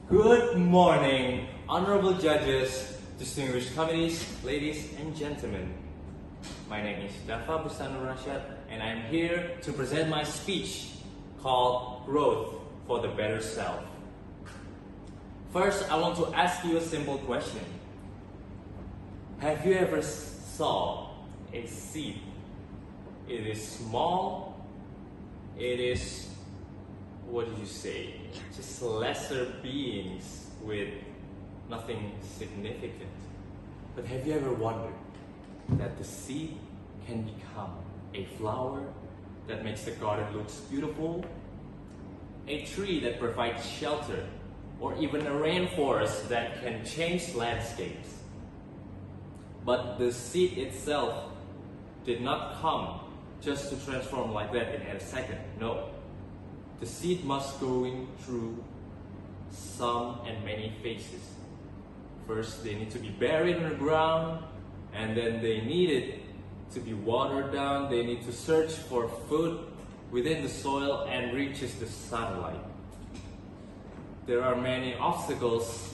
Good morning, honorable judges, distinguished committees, ladies and gentlemen. My name is Dafa Bustanur Rashad, and I'm here to present my speech called Growth for the Better Self. First, I want to ask you a simple question. Have you ever saw a seed? It is small, it is, what did you say? Just lesser beings with nothing significant. But have you ever wondered that the seed can become a flower that makes the garden look beautiful, a tree that provides shelter, or even a rainforest that can change landscapes? But the seed itself did not come just to transform like that in a second. No. The seed must go through some and many phases. First, they need to be buried in the ground, and then they need it to be watered down. They need to search for food within the soil and reaches the sunlight. There are many obstacles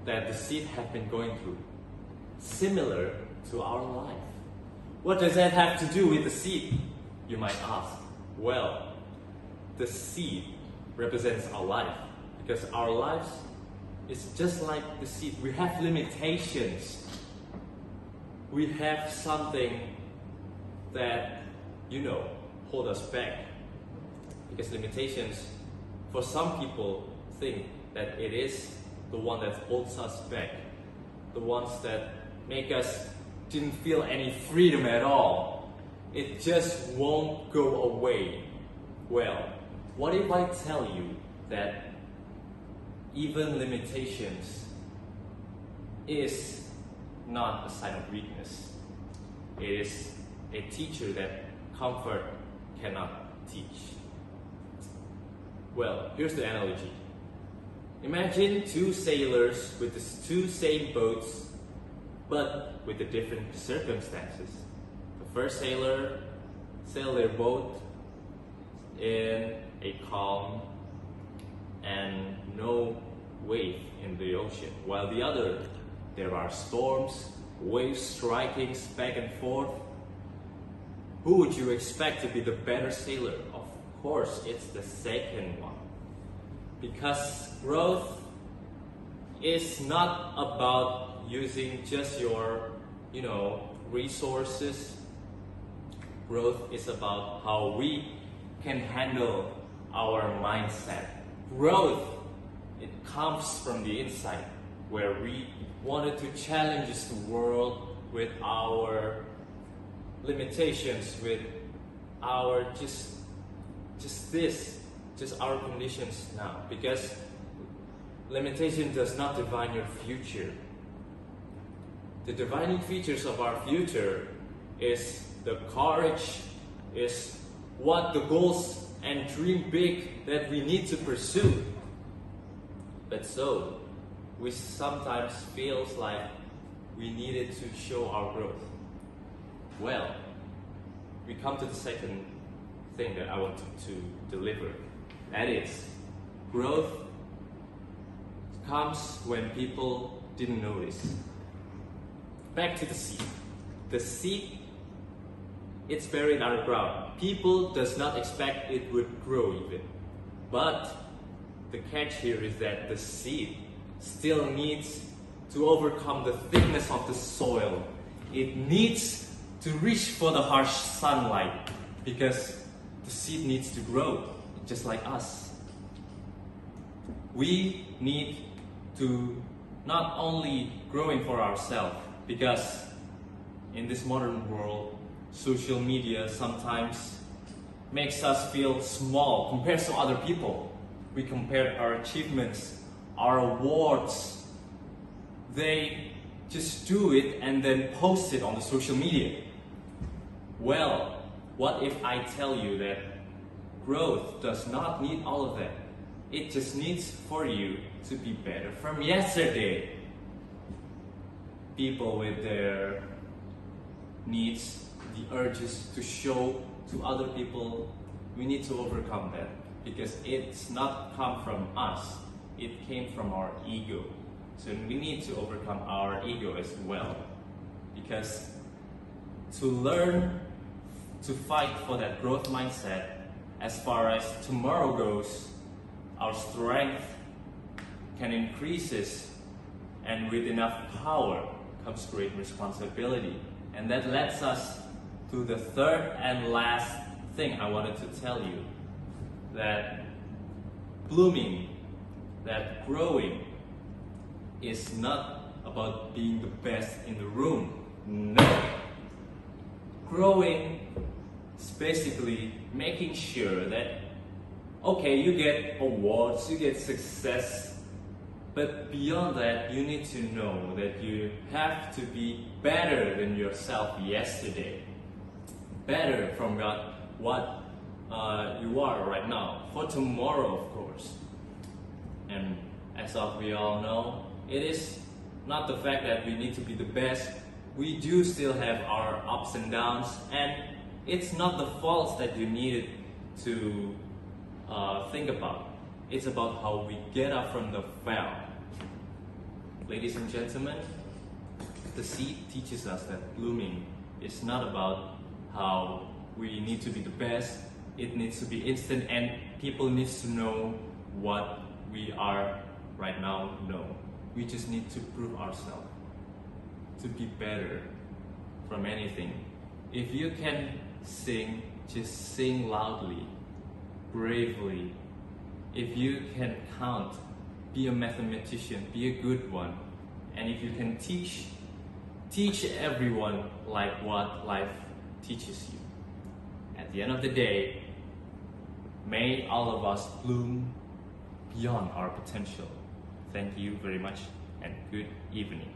that the seed have been going through, similar to our life. What does that have to do with the seed, you might ask? Well, the seed represents our life, because our lives is just like the seed. We have limitations. We have something that, hold us back. Because limitations, for some people, think that it is the one that holds us back. The ones that make us didn't feel any freedom at all. It just won't go away. Well, what if I tell you that even limitations is not a sign of weakness? It is a teacher that comfort cannot teach. Well, here's the analogy. Imagine two sailors with the two same boats, but with the different circumstances. The first sailor sailed their boat in a calm and no wave in the ocean, while the other, there are storms, waves striking back and forth. Who would you expect to be the better sailor? Of course, it's the second one. Because growth is not about using just your, resources. Growth is about how we can handle our mindset. Growth, it comes from the inside, where we wanted to challenge the world with our limitations, with our just our conditions now. Because limitation does not define your future. The defining features of our future is the courage, is what the goals and dream big that we need to pursue. But so, we sometimes feels like we needed to show our growth. Well, we come to the second thing that I wanted to deliver. That is, growth comes when people didn't notice. Back to the seed. The seed, it's buried underground. People does not expect it would grow even. But the catch here is that the seed still needs to overcome the thickness of the soil. It needs to reach for the harsh sunlight, because the seed needs to grow, just like us. We need to not only growing for ourselves, because in this modern world, social media sometimes makes us feel small compared to other people. We compare our achievements, our awards. They just do it and then post it on the social media. Well, what if I tell you that growth does not need all of that? It just needs for you to be better from yesterday. People with their needs, the urges to show to other people, we need to overcome that, because it's not come from us. it came from our ego. So we need to overcome our ego as well. Because to learn to fight for that growth mindset, as far as tomorrow goes, our strength can increases, and with enough power comes great responsibility. And that leads us to the third and last thing I wanted to tell you, that blooming, that growing is not about being the best in the room. No. Growing is basically making sure that, okay, you get awards, you get success, but beyond that, you need to know that you have to be better than yourself yesterday. Better from what you are right now, for tomorrow, of course. And as we all know, it is not the fact that we need to be the best. We do still have our ups and downs, and it's not the faults that you needed to think about. It's about how we get up from the fall. Ladies and gentlemen, the seed teaches us that blooming is not about how we need to be the best. It needs to be instant, and people need to know what we are right now. No, we just need to prove ourselves to be better from anything. If you can sing, just sing loudly, bravely. If you can count, be a mathematician, be a good one. And if you can teach everyone like what life teaches you. At the end of the day, may all of us bloom beyond our potential. Thank you very much, and good evening.